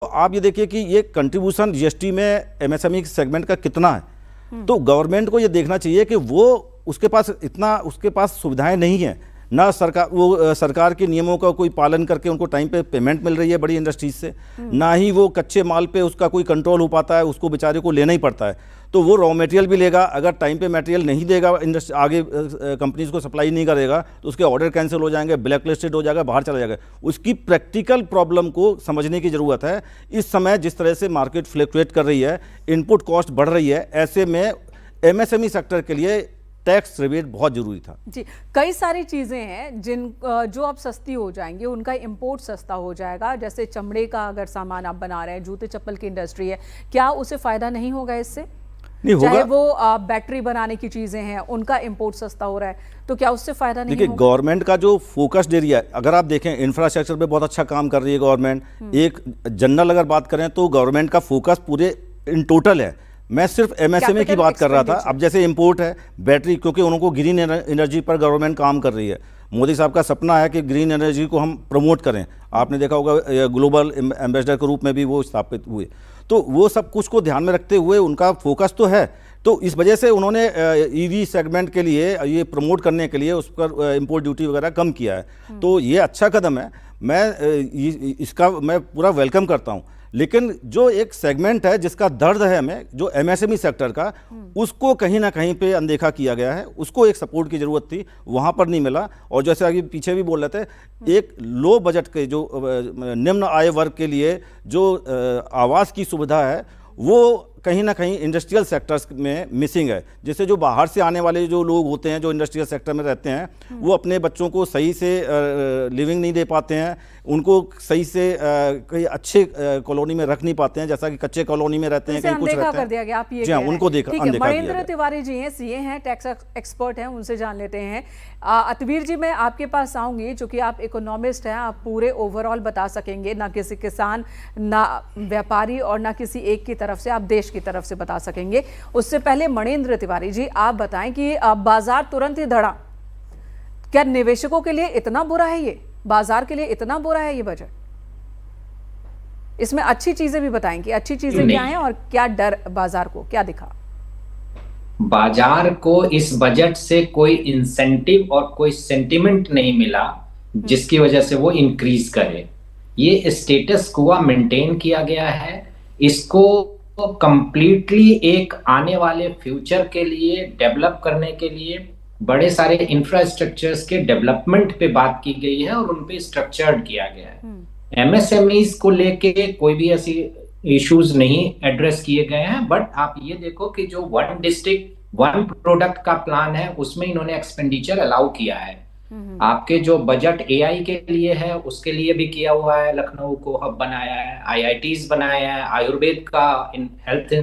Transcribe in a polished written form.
तो आप ये देखिए कि ये कंट्रीब्यूशन जीएसटी में एमएसएमई सेगमेंट का कितना है। तो गवर्नमेंट को ये देखना चाहिए कि वो उसके पास सुविधाएं नहीं हैं, ना सरकार के नियमों का कोई पालन करके उनको टाइम पे पेमेंट मिल रही है बड़ी इंडस्ट्रीज से, ना ही वो कच्चे माल पे उसका कोई कंट्रोल हो पाता है, उसको बेचारे को लेना ही पड़ता है। तो वो रॉ मटेरियल भी लेगा, अगर टाइम पे मटेरियल नहीं देगा, इंडस्ट्री आगे कंपनीज को सप्लाई नहीं करेगा तो उसके ऑर्डर कैंसिल हो जाएंगे, ब्लैक लिस्टेड हो जाएगा, बाहर चला जाएगा। उसकी प्रैक्टिकल प्रॉब्लम को समझने की ज़रूरत है। इस समय जिस तरह से मार्केट फ्लक्चुएट कर रही है, इनपुट कॉस्ट बढ़ रही है, ऐसे में एमएसएमई सेक्टर के लिए टैक्स रिबेट बहुत जरूरी था। जी, कई सारी चीजें हैं जो अब सस्ती हो जाएंगी, उनका इंपोर्ट सस्ता हो जाएगा। जैसे चमड़े का अगर सामान आप बना रहे हैं, जूते चप्पल की इंडस्ट्री है, क्या उसे फायदा नहीं होगा इससे? नहीं होगा। चाहे वो बैटरी बनाने की चीजें हैं, उनका इंपोर्ट सस्ता हो रहा है, तो क्या उससे फायदा नहीं होगा? देखिए, गवर्नमेंट का जो फोकस्ड एरिया है, अगर आप देखें इंफ्रास्ट्रक्चर पे बहुत अच्छा काम कर रही है गवर्नमेंट। एक जनरल अगर बात करें तो गवर्नमेंट का फोकस पूरे इन टोटल है। मैं सिर्फ एमएसएमई की बात कर रहा था। अब जैसे इंपोर्ट है बैटरी, क्योंकि उनको ग्रीन एनर्जी पर गवर्नमेंट काम कर रही है। मोदी साहब का सपना है कि ग्रीन एनर्जी को हम प्रमोट करें। आपने देखा होगा ग्लोबल एम्बेसडर के रूप में भी वो स्थापित हुए। तो वो सब कुछ को ध्यान में रखते हुए उनका फोकस तो है। तो इस वजह से उन्होंने ईवी सेगमेंट के लिए ये प्रमोट करने के लिए उस पर इंपोर्ट ड्यूटी वगैरह कम किया है। तो ये अच्छा कदम है, इसका मैं पूरा वेलकम करता हूँ। लेकिन जो एक सेगमेंट है जिसका दर्द है हमें, जो एमएसएमई सेक्टर का, उसको कहीं ना कहीं पे अनदेखा किया गया है। उसको एक सपोर्ट की ज़रूरत थी, वहाँ पर नहीं मिला। और जैसे आगे पीछे भी बोल रहे थे, एक लो बजट के जो निम्न आय वर्ग के लिए जो आवास की सुविधा है, वो कहीं ना कहीं इंडस्ट्रियल सेक्टर्स में मिसिंग है। जैसे जो बाहर से आने वाले जो लोग होते हैं, जो इंडस्ट्रियल सेक्टर में रहते हैं, वो अपने बच्चों को सही से लिविंग नहीं दे पाते हैं, उनको सही से कहीं अच्छे कॉलोनी में रख नहीं पाते हैं, जैसा कि कच्चे कॉलोनी में रहते हैं, कहीं कुछ रहता कर दिया गया। आप ये उनको देखा अनदेखा किया गया। महेंद्र तिवारी जी हैं, सीए हैं, टैक्स एक्सपर्ट हैं, उनसे जान लेते हैं। अतवीर जी, मैं आपके पास आऊंगी, चूंकि आप इकोनॉमिस्ट हैं, आप पूरे ओवरऑल बता सकेंगे, ना किसी किसान, ना व्यापारी और ना किसी एक की तरफ से, आप देश की तरफ से बता सकेंगे। उससे पहले महेंद्र तिवारी जी, आप बताएं कि बाजार तुरंत ही धड़ा, क्या निवेशकों के लिए इतना बुरा है ये? बाजार के लिए इतना बुरा है ये बजट? इसमें अच्छी चीजें भी बताएं कि अच्छी चीजें क्या हैं और क्या डर बाजार को क्या दिखा? बाजार को इस बजट से कोई इंसेंटिव और कोई सेंटिमेंट नहीं मिला जिसकी वजह से वो इंक्रीज करे। ये स्टेटस क्वो मेंटेन किया गया है। इसको कंप्लीटली एक आने वाले फ्यूचर के लिए डेवलप करने के लिए बड़े सारे इंफ्रास्ट्रक्चर्स के डेवलपमेंट पे बात की गई है और उन पे स्ट्रक्चर्ड किया गया है। एमएसएमईज को लेके कोई भी ऐसी इश्यूज नहीं एड्रेस किए गए हैं। बट आप ये देखो कि जो वन डिस्ट्रिक्ट वन प्रोडक्ट का प्लान है, उसमें इन्होंने एक्सपेंडिचर अलाउ किया है। आपके जो बजट एआई के लिए है, उसके लिए भी किया हुआ है। लखनऊ को हब बनाया है, आईआईटीज बनाया है, आयुर्वेद का हेल्थ